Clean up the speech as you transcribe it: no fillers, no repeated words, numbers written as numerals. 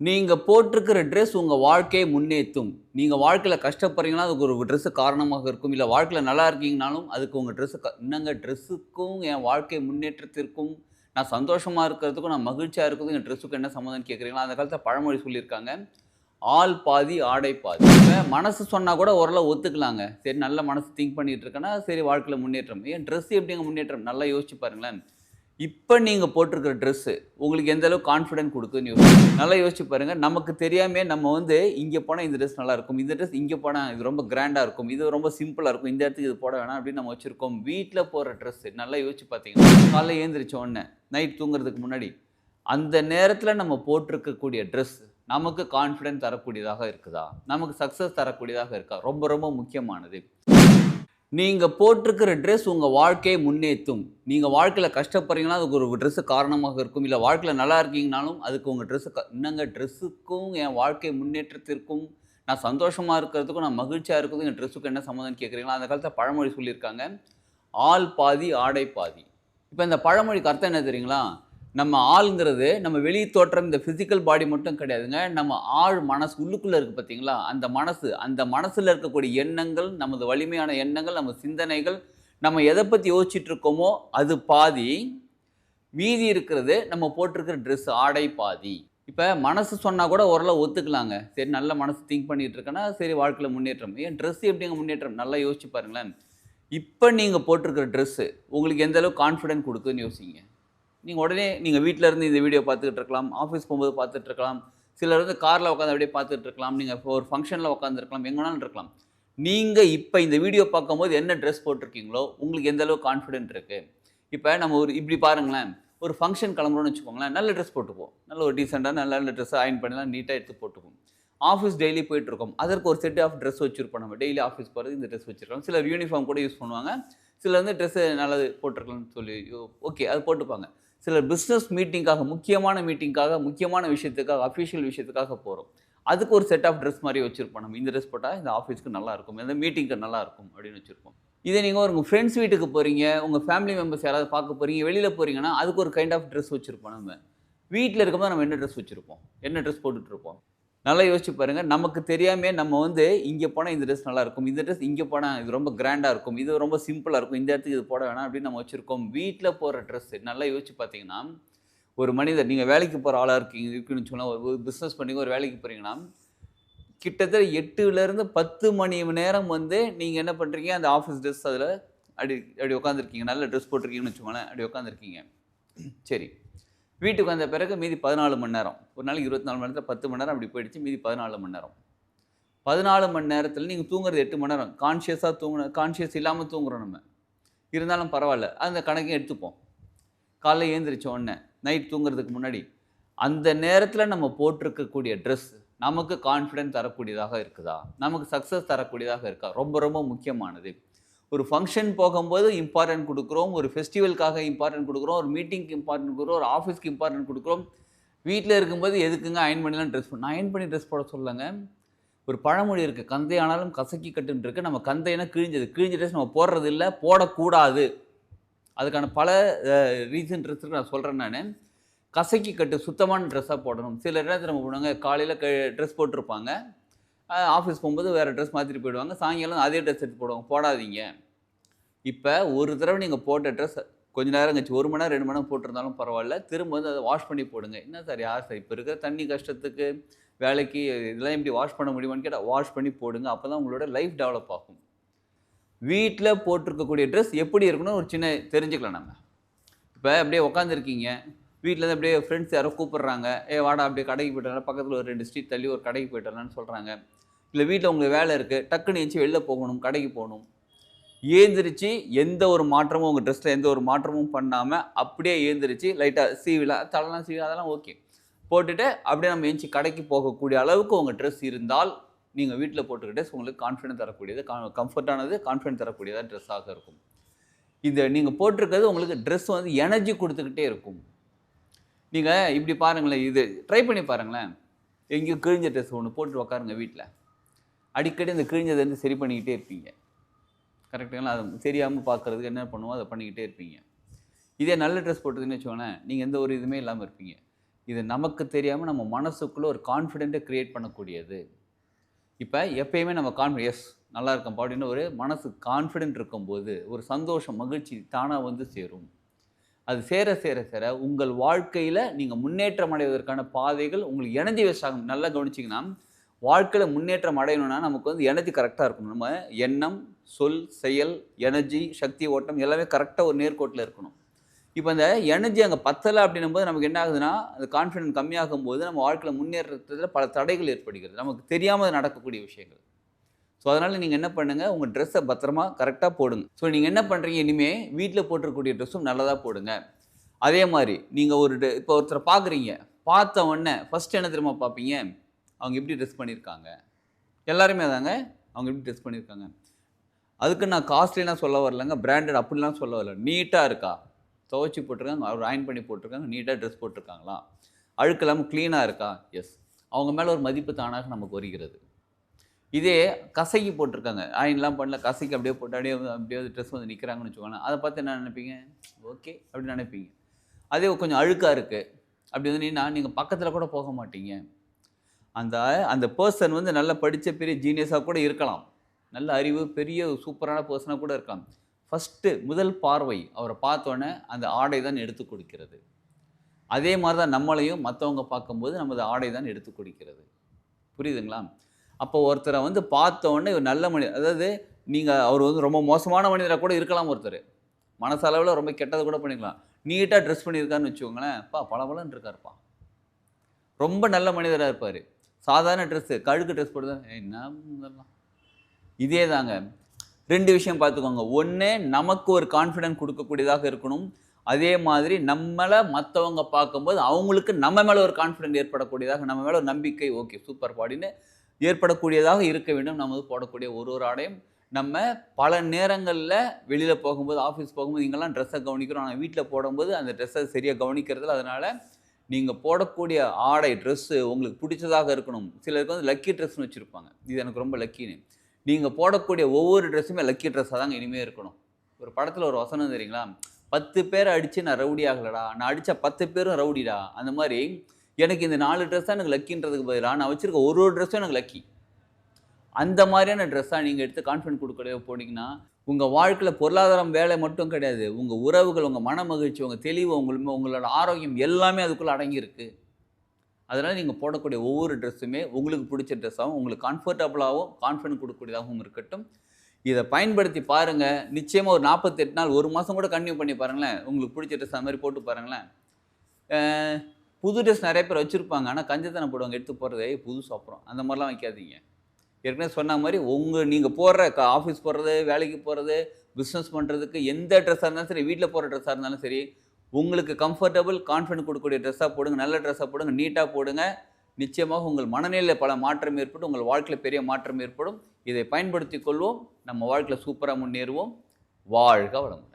நீங்க போட்டிருக்கிற ட்ரெஸ் உங்க வாழ்க்கையை முன்னேத்தும். நீங்க வாழ்க்கையில கஷ்டப்படுறீங்கன்னா, அதுக்கு ஒரு ட்ரெஸ் காரணமாக இருக்கும். இல்ல வாழ்க்கையில நல்லா இருக்கீங்கனாலும், அதுக்கு உங்க ட்ரெஸ் என்னங்க ட்ரெஸ்ஸுக்கும் என் வாழ்க்கை முன்னேற்றத்திற்கும், நான் சந்தோஷமா இருக்கிறதுக்கும், நான் மகிழ்ச்சியா இருக்கிறதுக்கும் என் ட்ரெஸ்ஸுக்கும் என்ன சம்மந்தம்னு கேட்கிறீங்களா? அந்த காலத்தில பழமொழி சொல்லியிருக்காங்க. ஆள் பாதி, ஆடை பாதி. இப்ப மனசு சொன்னா கூட ஓரளவு ஒத்துக்கலாங்க. சரி நல்ல மனசு திங்க் பண்ணிட்டு இருக்கேன்னா, சரி வாழ்க்கையில முன்னேற்றம். ஏன் ட்ரெஸ் எப்படிங்க முன்னேற்றம்? நல்லா யோசிச்சு பாருங்களேன். இப்ப நீங்க போட்டிருக்கிற ட்ரெஸ்ஸு, உங்களுக்கு எந்த அளவுக்கு கான்ஃபிடன்ட் குடுக்குதுன்னு நல்லா யோசிச்சு பாருங்க. நமக்கு தெரியாமயே நம்ம இங்க போனா இந்த ட்ரெஸ் நல்லாருக்கும். இந்த ட்ரெஸ் இங்க போனா இது ரொம்ப கிராண்டா இருக்கும். இது ரொம்ப சிம்பிளா இருக்கும். இந்த இடத்துக்கு இது போட வேணாம் அப்படின்னு நம்ம வச்சிருக்கோம். வீட்ல போடுற ட்ரெஸ்ஸு நல்லா யோசிச்சு பார்த்தீங்கன்னா, காலைல எழுந்திரிச்ச உடனே, நைட் தூங்குறதுக்கு முன்னாடி, அந்த நேரத்துல நம்ம போட்டிருக்கக்கூடிய ட்ரெஸ் நமக்கு கான்ஃபிடன்ட் தரக்கூடியதாக இருக்குதா? நமக்கு சக்சஸ் தரக்கூடியதாக இருக்கா? ரொம்ப ரொம்ப முக்கியமானது. நீங்க போட்டிருக்கிற ட்ரெஸ் உங்க வாழ்க்கையை முன்னேத்தும். நீங்க வாழ்க்கையில கஷ்டப்படுறீங்கன்னா, அதுக்கு ஒரு ட்ரெஸ் காரணமாக இருக்கும். இல்ல வாழ்க்கையில நல்லா இருக்கீங்கனாலும், அதுக்கு உங்க ட்ரெஸ் என்னங்க ட்ரெஸ்ஸுக்கும் என் வாழ்க்கை முன்னேற்றத்திற்கும், நான் சந்தோஷமா இருக்கிறதுக்கும், நான் மகிழ்ச்சியா இருக்கிறதுக்கும் என் ட்ரெஸ்ஸுக்கும் என்ன சம்மந்தம்னு கேட்கிறீங்களா? அந்த காலத்தில பழமொழி சொல்லியிருக்காங்க. ஆள் பாதி, ஆடை பாதி. இப்ப இந்த பழமொழிக்கு அர்த்தம் என்ன தெரியுங்களா? நம்ம ஆள்ங்கிறது நம்ம வெளி தோற்றம் இந்த பிசிக்கல் பாடி மட்டும் கிடையாதுங்க. நம்ம ஆழ் மனசு உள்ளுக்குள்ள இருக்கு பார்த்தீங்களா? அந்த மனசுல இருக்கக்கூடிய எண்ணங்கள், நமது வலிமையான எண்ணங்கள், நம்ம சிந்தனைகள், நம்ம எத பத்தி யோசிச்சுட்டு இருக்கோமோ அது பாதி. மீதி இருக்கிறது நம்ம போட்டிருக்கிற ட்ரெஸ் ஆடை பாதி. இப்ப மனசு சொன்னா கூட ஓரளவு ஒத்துக்கலாங்க. சரி நல்ல மனசு திங்க் பண்ணிட்டு இருக்கேன்னா, சரி வாழ்க்கையில முன்னேற்றம். ஏன் ட்ரெஸ் எப்படிங்க முன்னேற்றம்? நல்லா யோசிச்சு பாருங்களேன். இப்ப நீங்க போட்டிருக்கிற ட்ரெஸ் உங்களுக்கு எந்த அளவுக்கு கான்ஃபிடன்ட் குடுக்குதுன்னு யோசிங்க. நீங்க வீட்ல இருந்து இந்த வீடியோ பார்த்துக்கிட்டு இருக்கலாம். ஆஃபீஸ் போகும்போது பார்த்துட்டு இருக்கலாம். சிலர் கார்ல உட்கார்ந்து அப்படியே பார்த்துட்டு இருக்கலாம். நீங்க இப்போ ஒரு ஃபங்ஷன்ல உட்கார்ந்திருக்கலாம். எங்க வேணாலும் இருக்கலாம். நீங்க இப்ப இந்த வீடியோ பார்க்கும்போது என்ன ட்ரெஸ் போட்டிருக்கீங்களோ, உங்களுக்கு எந்த அளவுக்கு கான்ஃபிடன்ட் இருக்கு? இப்ப நம்ம இப்படி பாருங்களேன். ஒரு ஃபங்ஷன் கிளம்புறோம்னு வச்சுக்கோங்களேன். நல்ல ட்ரெஸ் போட்டுப்போம். நல்ல ஒரு டீசென்ட்டான நல்ல நல்ல ட்ரெஸ் அயர்ன் பண்ணிலாம் நீட்டா எடுத்து போட்டுப்போம். ஆஃபீஸ் டெய்லி போயிட்டுருக்கோம். அதற்கு ஒரு செட் ஆஃப் ட்ரெஸ் வச்சிருப்போம் நம்ம. டெய்லி ஆஃபீஸ் போறது இந்த ட்ரெஸ் வச்சிருக்கோம். சிலர் யூனிஃபார்ம் கூட யூஸ் பண்ணுவாங்க. சிலர் ட்ரெஸ் நல்லது போட்டுருக்கலாம்னு சொல்லி ஓகே அது போட்டுப்பாங்க. சிலர் பிசினஸ் மீட்டிங்காக, முக்கியமான மீட்டிங்காக, முக்கியமான விஷயத்துக்காக, அஃபிஷியல் விஷயத்துக்காக போறோம். அதுக்கு ஒரு செட் ஆஃப் ட்ரெஸ் மாரி வச்சிருப்போம் நம்ம. இந்த ட்ரெஸ் போட்டா இந்த ஆஃபீஸ்க்கு நல்லாருக்கும். இந்த மீட்டிங்க்கு நல்லாருக்கும் அப்படின்னு வச்சிருப்போம். இதே நீங்க உங்க ஃப்ரெண்ட்ஸ் வீட்டுக்கு போறீங்க, உங்க ஃபேமிலி மெம்பர்ஸ் யாராவது பார்க்க போறீங்க, வெளியில போறீங்கன்னா, அதுக்கு ஒரு கைண்ட் ஆஃப் ட்ரெஸ் வச்சிருப்போம் நம்ம. வீட்ல இருக்கும்போது நம்ம என்ன ட்ரெஸ் வச்சிருப்போம்? என்ன ட்ரெஸ் போட்டுட்டு இருப்போம்? நல்லா யோசிச்சு பாருங்க. நமக்கு தெரியாமயே நம்ம இங்க போனா இந்த ட்ரெஸ் நல்லாருக்கும். இந்த ட்ரெஸ் இங்க போனா இது ரொம்ப கிராண்டா இருக்கும். இது ரொம்ப சிம்பிளா இருக்கும். இந்த இடத்துக்கு இது போட வேணாம் அப்படின்னு நம்ம வச்சிருக்கோம். வீட்ல போடுற ட்ரெஸ் நல்லா யோசிச்சு பார்த்தீங்கன்னா, ஒரு மனிதர் நீங்க வேலைக்கு போற ஆளா இருக்குன்னு வச்சுக்கோங்களேன். ஒரு பிசினஸ் பண்ணி ஒரு வேலைக்கு போறீங்கன்னா, கிட்டத்தட்ட 8லிருந்து 10 மணி நேரம் நீங்க என்ன பண்றீங்க, அந்த ஆஃபீஸ் ட்ரெஸ் அதுல அப்படி அப்படி உட்கார்ந்திருக்கீங்க. நல்ல ட்ரெஸ் போட்டிருக்கீங்கன்னு வச்சுக்கோங்களேன். அப்படி உட்கார்ந்திருக்கீங்க. சரி. வீட்டுக்கு வந்த பிறகு மீதி 14 மணி நேரம். ஒரு நாளைக்கு 24 மணி நேரத்துல 10 மணி நேரம் அப்படி போயிடுச்சு. மீதி 14 மணி நேரம். 14 மணி நேரத்துல நீங்க தூங்குறது 8 மணி நேரம். கான்ஷியஸ் இல்லாம தூங்குறோம் நம்ம. இருந்தாலும் பரவால்ல. அந்த கணக்கையும் எடுத்துப்போம். காலைல எழுந்திரிச்ச உடனே, நைட் தூங்குறதுக்கு முன்னாடி, அந்த நேரத்துல நம்ம போட்டிருக்கக்கூடிய ட்ரெஸ் நமக்கு கான்ஃபிடன்ட் தரக்கூடியதாக இருக்குதா? நமக்கு சக்சஸ் தரக்கூடியதாக இருக்கா? ரொம்ப ரொம்ப முக்கியமானது. ஒரு ஃபங்ஷன் போகும்போது இம்பார்ட்டன்ட் குடுக்குறோம். ஒரு ஃபெஸ்டிவல்க்காக இம்பார்ட்டன்ட் குடுக்குறோம். ஒரு மீட்டிங்க்கு இம்பார்ட்டன்ட் குடுக்குறோம். ஒரு ஆஃபீஸ்க்கு இம்பார்ட்டன்ட் குடுக்குறோம். வீட்ல இருக்கும்போது எதுக்குங்க அயர்ன் பண்ணிலாம் ட்ரெஸ் நான் அயர்ன் பண்ணி ட்ரெஸ் போட சொல்லலங்க. ஒரு பழமொழி இருக்கு. "கந்தை ஆனாலும் கசக்கி கட்டுன்னு" இருக்கு. நம்ம கந்தைனா கிழிஞ்சது. கிழிஞ்ச ட்ரெஸ் நம்ம போடுறது இல்ல, போடக்கூடாது. அதுக்கான பல ரீசன் இருக்கு நான் சொல்றேன் நானு. கசக்கி கட்டு சுத்தமான ட்ரெஸ்ஸா போடணும். சிலர் என்ன தெரியுமா பண்ணுவாங்க, காலையில ட்ரெஸ் போட்டிருப்பாங்க. ஆஃபீஸ் போகும்போது வேற ட்ரெஸ் மாத்திட்டு போயிடுவாங்க. சாயங்காலம் அதே ட்ரெஸ் எடுத்து போடுவாங்க. போடாதீங்க. இப்ப ஒரு தடவ நீங்க போட்ட ட்ரெஸ் கொஞ்ச நேரம் கழிச்சு 1 மணி நேரம், 2 மணி நேரம் போட்டிருந்தாலும் பரவால்ல. திரும்ப அத வாஷ் பண்ணி போடுங்க. என்ன சார் யார் சார் இப்ப இருக்கிற தண்ணி கஷ்டத்துக்கு, வேலைக்கு இதெல்லாம் எப்படி வாஷ் பண்ண முடியுமான்னு கேட்டா, வாஷ் பண்ணி போடுங்க. அப்பதான் உங்களோட லைஃப் டெவலப் ஆகும். வீட்ல போட்டிருக்கக்கூடிய ட்ரெஸ் எப்படி இருக்கணும்னு ஒரு சின்ன தெரிஞ்சுக்கலாம் நம்ம. இப்ப அப்படியே உட்காந்துருக்கீங்க. வீட்ல இருந்து அப்படியே ஃப்ரெண்ட்ஸ் யாரோ கூப்பிடுறாங்க. வாடா அப்படியே கடைக்கு போயிட்டு வரலாம். பக்கத்துல ஒரு 2 ஸ்ட்ரீட் தள்ளி ஒரு கடைக்கு போயிட்டு வரலாம்ன்னு சொல்றாங்க. இல்ல வீட்ல உங்களுக்கு வேலை இருக்கு. டக்குன்னு எந்திச்சு வெளில போகணும். கடைக்கு போணும். ஏந்திரிச்சு எந்த ஒரு மாற்றமும் உங்க ட்ரெஸ்ல எந்த ஒரு மாற்றமும் பண்ணாம, அப்படியே ஏந்திரிச்சு லைட்டா சீவிலாம் தலலாம் சீவி அதெல்லாம் ஓகே. போட்டுட்டு அப்படியே நம்ம எந்திச்சு கடைக்கு போகக்கூடிய அளவுக்கு உங்க ட்ரெஸ் இருந்தால், நீங்க வீட்ல போட்டுக்க ட்ரெஸ் உங்களுக்கு கான்ஃபிடன்ட் தரக்கூடியது, கம்ஃபர்ட்டானது, கான்ஃபிடன்ட் தரக்கூடியதா ட்ரெஸ்ஸாக இருக்கும். நீங்க போட்டிருக்கிறது உங்களுக்கு ட்ரெஸ் எனர்ஜி குடுத்துக்கிட்டே இருக்கும். நீங்க இப்படி பாருங்களேன், இது ட்ரை பண்ணி பாருங்களேன். எங்கேயோ கிழிஞ்ச ட்ரெஸ் ஒண்ணு போட்டுட்டு உட்காருங்க வீட்ல. அடிக்கடி அந்த கிழிஞ்சத சரி பண்ணிக்கிட்டே இருப்பீங்க. கரெக்ட்டுங்களா? அது தெரியாம பார்க்கறதுக்கு என்ன பண்ணுவோம், அத பண்ணிக்கிட்டே இருப்பீங்க. இதே நல்ல ட்ரெஸ் போட்டதுன்னு வச்சுக்கோங்களேன், நீங்க எந்த ஒரு இதுவுமே இல்லாம இருப்பீங்க. இது நமக்கு தெரியாமல் நம்ம மனசுக்குள்ளே ஒரு கான்ஃபிடென்ட்டை க்ரியேட் பண்ணக்கூடியது. இப்போ எப்பயுமே நம்ம எஸ் நல்லா இருக்கேன்ப்பா அப்படின்னு ஒரு மனசு கான்ஃபிடென்ட் இருக்கும்போது ஒரு சந்தோஷம், மகிழ்ச்சி தானாக வந்து சேரும். அது சேர சேர சேர உங்கள் வாழ்க்கையில் நீங்கள் முன்னேற்றம் அடைவதற்கான பாதைகள் உங்களுக்கு எனர்ஜி வேஸ்ட் ஆகும். நல்லா கவனிச்சிங்கன்னா, வாழ்க்கையில் முன்னேற்றம் அடையணும்னா நமக்கு வந்து எனர்ஜி கரெக்டாக இருக்கணும். நம்ம எண்ணம், சொல், செயல், எனர்ஜி, சக்தி ஓட்டம் எல்லாமே கரெக்டாக ஒரு நேர்கோட்டில் இருக்கணும். இப்போ அந்த எனர்ஜி அங்கே பத்தலை அப்படின்னும்போது நமக்கு என்ன ஆகுதுன்னா, அந்த கான்ஃபிடென்ட் கம்மியாகும் போது நம்ம வாழ்க்கையில் முன்னேற்றத்தில் பல தடைகள் ஏற்படுகிறது. நமக்கு தெரியாமல் நடக்கக்கூடிய விஷயங்கள். ஸோ அதனால் நீங்கள் என்ன பண்ணுங்கள், உங்கள் ட்ரெஸ்ஸை பத்திரமா கரெக்டாக போடுங்க. ஸோ நீங்கள் என்ன பண்ணுறீங்க, இனிமேல் வீட்டில் போட்டிருக்கக்கூடிய ட்ரெஸ்ஸும் நல்லதாக போடுங்க. அதே மாதிரி நீங்கள் இப்போ ஒருத்தரை பார்க்குறீங்க, பார்த்த உடனே ஃபஸ்ட்டு என்ன தெரியுமா பார்ப்பீங்க, அவங்க எப்படி ட்ரெஸ் பண்ணியிருக்காங்க. எல்லாருமே தாங்க அவங்க எப்படி ட்ரெஸ் பண்ணியிருக்காங்க. அதுக்கு நான் காஸ்ட்லிலாம் சொல்ல வரலங்க, பிராண்டட் அப்படிலாம் சொல்ல வரல. நீட்டாக இருக்கா, துவைச்சி போட்டிருக்காங்க, அவர் அயர்ன் பண்ணி போட்டிருக்காங்க, நீட்டாக ட்ரெஸ் போட்டிருக்காங்களா, அழுக்கு இல்லாமல் க்ளீனாக இருக்கா, எஸ், அவங்க மேலே ஒரு மதிப்பு தானாக நமக்கு வருகிறது. இதே கசைக்கு போட்டிருக்காங்க, அயன்லாம் பண்ணல, கசைக்கு அப்படியே போட்டு அப்படியே ட்ரெஸ் வந்து நிற்கிறாங்கன்னு வச்சுக்கோங்களேன், அதை பார்த்து என்ன நினைப்பீங்க, ஓகே அப்படின்னு நினைப்பீங்க. அதே கொஞ்சம் அழுக்காக இருக்குது அப்படி வந்து நீங்கள் பக்கத்தில் கூட போக மாட்டீங்க. அந்த பர்சன் வந்து நல்லா படித்த பெரிய ஜீனியஸாக கூட இருக்கலாம், நல்ல அறிவு, பெரிய சூப்பரான பர்சனாக கூட இருக்கலாம். ஃபஸ்ட்டு முதல் பார்வை அவரை பார்த்தோன்னே அந்த ஆடை தான் எடுத்து கொடுக்கிறது. அதே மாதிரி தான் நம்மளையும் மற்றவங்க பார்க்கும்போது நமது ஆடை தான் எடுத்து கொடுக்கிறது. புரியுதுங்களா? அப்போ ஒருத்தரை வந்து பார்த்தோன்னே ஒரு நல்ல மனிதர், அதாவது நீங்கள் அவர் வந்து ரொம்ப மோசமான மனிதராக கூட இருக்கலாம், ஒருத்தர் மனசளவில் ரொம்ப கெட்டதை கூட பண்ணிக்கலாம். நீட்டாக ட்ரெஸ் பண்ணியிருக்காருன்னு வச்சுக்கோங்களேன், பளபளன்னு இருக்காருப்பா, ரொம்ப நல்ல மனிதராக இருப்பார். சாதாரண ட்ரெஸ்ஸு, கழுக்கு ட்ரெஸ் போடுதா, என்ன இதே தாங்க. 2 விஷயம் பார்த்துக்கோங்க. ஒன்று, நமக்கு ஒரு கான்ஃபிடென்ட் கொடுக்கக்கூடியதாக இருக்கணும். அதே மாதிரி நம்மளை மற்றவங்க பார்க்கும்போது அவங்களுக்கு நம்ம மேலே ஒரு கான்ஃபிடென்ட் ஏற்படக்கூடியதாக, நம்ம மேலே ஒரு நம்பிக்கை, ஓகே சூப்பர் பாடின்னு ஏற்படக்கூடியதாக இருக்க வேண்டும். நம்ம போடக்கூடிய ஒரு ஆடையும் நம்ம பல நேரங்களில் வெளியில் போகும்போது, ஆஃபீஸ் போகும்போது இங்கெல்லாம் ட்ரெஸ்ஸை கவனிக்கிறோம், ஆனால் வீட்டில் போடும்போது அந்த ட்ரெஸ்ஸை சரியாக கவனிக்கிறதில்ல. அதனால் நீங்கள் போடக்கூடிய ஆடை, ட்ரெஸ்ஸு உங்களுக்கு பிடிச்சதாக இருக்கணும். சிலருக்கு வந்து லக்கி ட்ரெஸ்ன்னு வச்சுருப்பாங்க, இது எனக்கு ரொம்ப லக்கின்னு. நீங்கள் போடக்கூடிய ஒவ்வொரு ட்ரெஸ்ஸுமே லக்கி ட்ரெஸ்ஸாக தாங்க இனிமேல் இருக்கணும். ஒரு படத்தில் ஒரு வசனம் தெரியுங்களா, 10 பேரை அடித்து நான் ரவுடி ஆகலடா, நான் அடித்த 10 பேரும் ரவுடிடா. அந்த மாதிரி எனக்கு இந்த 4 ட்ரெஸ் தான் எனக்கு லக்கின்றதுக்கு பதிலாக நான் வச்சுருக்க ஒரு ட்ரெஸ்ஸும் எனக்கு லக்கி. அந்த மாதிரியான ட்ரெஸ்ஸாக நீங்கள் எடுத்து கான்ஃபிடென்ட் கொடுக்கவே போனீங்கன்னா, உங்கள் வாழ்க்கையில் பொருளாதாரம், வேலை மட்டும் கிடையாது, உங்கள் உறவுகள், உங்கள் மன மகிழ்ச்சி, உங்கள் தெளிவு, உங்களோட ஆரோக்கியம் எல்லாமே அதுக்குள்ளே அடங்கியிருக்கு. அதனால் நீங்கள் போடக்கூடிய ஒவ்வொரு ட்ரெஸ்ஸுமே உங்களுக்கு பிடிச்ச ட்ரெஸ்ஸாகவும், உங்களுக்கு கம்ஃபர்டபுளாகவும், கான்ஃபிடென்ட் கொடுக்கக்கூடியதாகவும் இருக்கட்டும். இதை பயன்படுத்தி பாருங்கள். நிச்சயமாக ஒரு 48 நாள், 1 மாதம் கூட கன்டினியூ பண்ணி பாருங்களேன். உங்களுக்கு பிடிச்ச ட்ரெஸ் அது மாதிரி போட்டு பாருங்களேன். புது ட்ரெஸ் நிறைய பேர் வச்சுருப்பாங்க, ஆனால் கஞ்சத்தனம் போடுவாங்க எடுத்து போடுறது, புதுசு அப்புறம் அந்த மாதிரிலாம் வைக்காதீங்க. ஏற்கனவே சொன்ன மாதிரி நீங்கள் போடுற ஆஃபீஸ் போடுறது, வேலைக்கு போகிறது, பிஸ்னஸ் பண்ணுறதுக்கு எந்த ட்ரெஸ்ஸாக இருந்தாலும் சரி, வீட்டில் போடுற ட்ரெஸ்ஸாக இருந்தாலும் சரி, உங்களுக்கு கம்ஃபர்டபுள், கான்ஃபிடென்ட் கொடுக்கக்கூடிய ட்ரெஸ்ஸாக போடுங்க, நல்ல ட்ரெஸ்ஸாக போடுங்க, நீட்டாக போடுங்க. நிச்சயமாக உங்கள் மனநிலையில் பல மாற்றம் ஏற்படும், உங்கள் வாழ்க்கையில் பெரிய மாற்றம் ஏற்படும். இதை பயன்படுத்தி கொள்வோம். நம்ம வாழ்க்கையில் சூப்பராக முன்னேறுவோம். வாழ்க வளமுடன்.